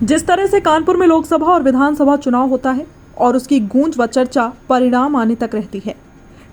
जिस तरह से कानपुर में लोकसभा और विधानसभा चुनाव होता है और उसकी गूंज व चर्चा परिणाम आने तक रहती है,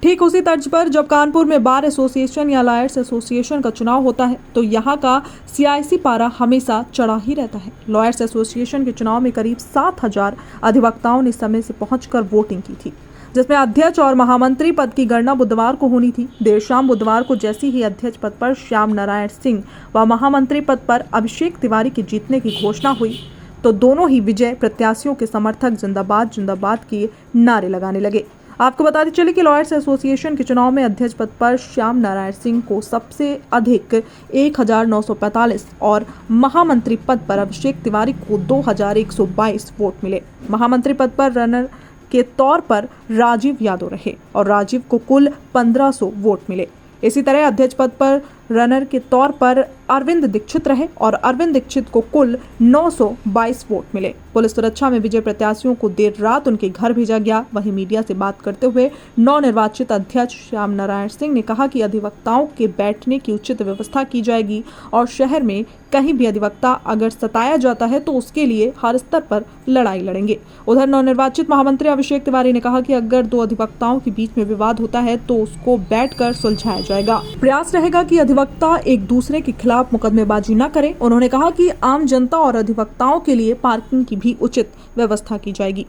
ठीक उसी तर्ज पर जब कानपुर में बार एसोसिएशन या लॉयर्स एसोसिएशन का चुनाव होता है तो यहाँ का सियासी पारा हमेशा चढ़ा ही रहता है। लॉयर्स एसोसिएशन के चुनाव में करीब 7,000 अधिवक्ताओं ने समय से पहुंचकर वोटिंग की थी, जिसमें अध्यक्ष और महामंत्री पद की गणना बुधवार को होनी थी। देर शाम बुधवार को जैसी ही अध्यक्ष पद पर श्याम नारायण सिंह व महामंत्री पद पर अभिषेक तिवारी के जीतने की घोषणा हुई तो दोनों ही विजय प्रत्याशियों के समर्थक जिंदाबाद जिंदाबाद के नारे लगाने लगे। आपको बताते चले कि लॉयर्स एसोसिएशन के चुनाव में अध्यक्ष पद पर श्याम नारायण सिंह को सबसे अधिक 1945 और महामंत्री पद पर अभिषेक तिवारी को 2122 वोट मिले। महामंत्री पद पर रनर के तौर पर राजीव यादव रहे और राजीव को कुल 1500 वोट मिले। इसी तरह अध्यक्ष पद पर रनर के तौर पर अरविंद दीक्षित रहे और अरविंद दीक्षित को कुल 922 वोट मिले। पुलिस सुरक्षा में विजय प्रत्याशियों को देर रात उनके घर भेजा गया। वहीं मीडिया से बात करते हुए नवनिर्वाचित अध्यक्ष श्याम नारायण सिंह ने कहा कि अधिवक्ताओं के बैठने की उचित व्यवस्था की जाएगी और शहर में कहीं भी अधिवक्ता अगर सताया जाता है तो उसके लिए हर स्तर पर लड़ाई लड़ेंगे। उधर नवनिर्वाचित महामंत्री अभिषेक तिवारी ने कहा कि अगर दो अधिवक्ताओं के बीच में विवाद होता है तो उसको बैठकर सुलझाया जाएगा। प्रयास रहेगा कि अधिवक्ता एक दूसरे के खिलाफ मुकदमेबाजी न करें। उन्होंने कहा कि आम जनता और अधिवक्ताओं के लिए पार्किंग की भी उचित व्यवस्था की जाएगी।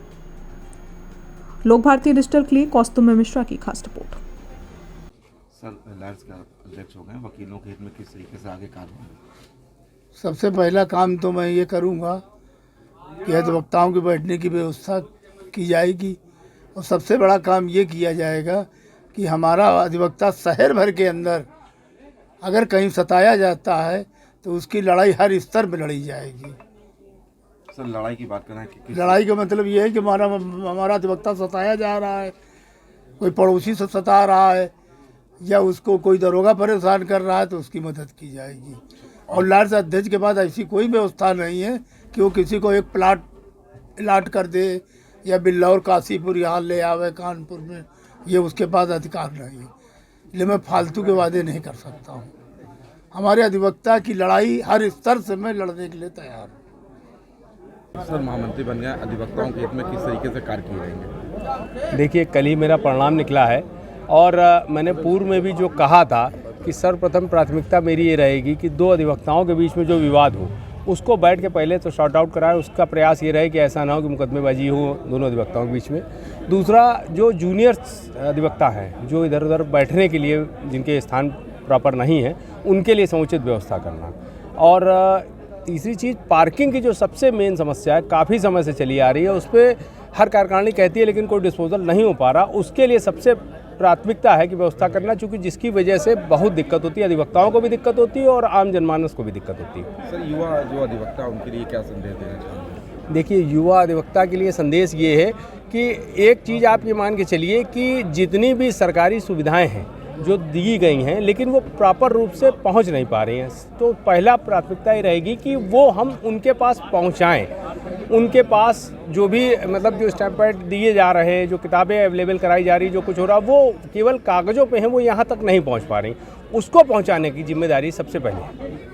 लोक भारती डिजिटल के लिए कौस्तुभ मिश्रा की खास रिपोर्ट। सर, लॉयर्स का अध्यक्ष हो गए, वकीलों के हित में किस तरीके से आगे कार्रवाई? सबसे पहला काम तो मैं ये करूँगा कि अधिवक्ताओं के बैठने की व्यवस्था की जाएगी और सबसे बड़ा काम ये किया जाएगा कि हमारा अधिवक्ता शहर भर के अंदर अगर कहीं सताया जाता है तो उसकी लड़ाई हर स्तर पर लड़ी जाएगी। सर, लड़ाई की बात करें कि लड़ाई का मतलब ये है कि हमारा अधिवक्ता सताया जा रहा है, कोई पड़ोसी से सता रहा है या उसको कोई दरोगा परेशान कर रहा है तो उसकी मदद की जाएगी। और लॉयर्स अध्यक्ष के बाद ऐसी कोई व्यवस्था नहीं है कि वो किसी को एक प्लाट अलाट कर दे या बिल्लौर काशीपुर यहाँ ले आवे कानपुर में, ये उसके पास अधिकार नहीं है। इसलिए मैं फालतू के वादे नहीं कर सकता हूँ। हमारे अधिवक्ता की लड़ाई हर स्तर से मैं लड़ने के लिए तैयार हूँ। सर, महामंत्री बन गए, अधिवक्ताओं के हित में किस तरीके से कार्य किए रहेंगे? देखिए, कल ही मेरा परिणाम निकला है और मैंने पूर्व में भी जो कहा था कि सर्वप्रथम प्राथमिकता मेरी ये रहेगी कि दो अधिवक्ताओं के बीच में जो विवाद हो उसको बैठ के पहले तो शॉर्ट आउट कराए। उसका प्रयास ये रहे कि ऐसा ना हो कि मुकदमेबाजी हो दोनों अधिवक्ताओं के बीच में। दूसरा, जो जूनियर अधिवक्ता हैं जो इधर उधर बैठने के लिए जिनके स्थान प्रॉपर नहीं है उनके लिए समुचित व्यवस्था करना। और तीसरी चीज़, पार्किंग की जो सबसे मेन समस्या है, काफ़ी समय से चली आ रही है, उस पर हर कार्यकारिणी कहती है लेकिन कोई डिस्पोजल नहीं हो पा रहा। उसके लिए सबसे प्राथमिकता है कि व्यवस्था करना, चूँकि जिसकी वजह से बहुत दिक्कत होती है, अधिवक्ताओं को भी दिक्कत होती है और आम जनमानस को भी दिक्कत होती है। सर, युवा जो अधिवक्ता उनके लिए क्या संदेश देना चाहेंगे? देखिए, युवा अधिवक्ता के लिए संदेश ये है कि एक चीज़ आप ये मान के चलिए कि जितनी भी सरकारी सुविधाएं हैं जो दी गई हैं लेकिन वो प्रॉपर रूप से पहुंच नहीं पा रही हैं, तो पहला प्राथमिकता ये रहेगी कि वो हम उनके पास पहुंचाएं। उनके पास जो भी मतलब जो स्टैम्प पैड दिए जा रहे हैं, जो किताबें अवेलेबल कराई जा रही, जो कुछ हो रहा वो केवल कागज़ों पे हैं, वो यहाँ तक नहीं पहुँच पा रही। उसको पहुँचाने की जिम्मेदारी सबसे पहले है।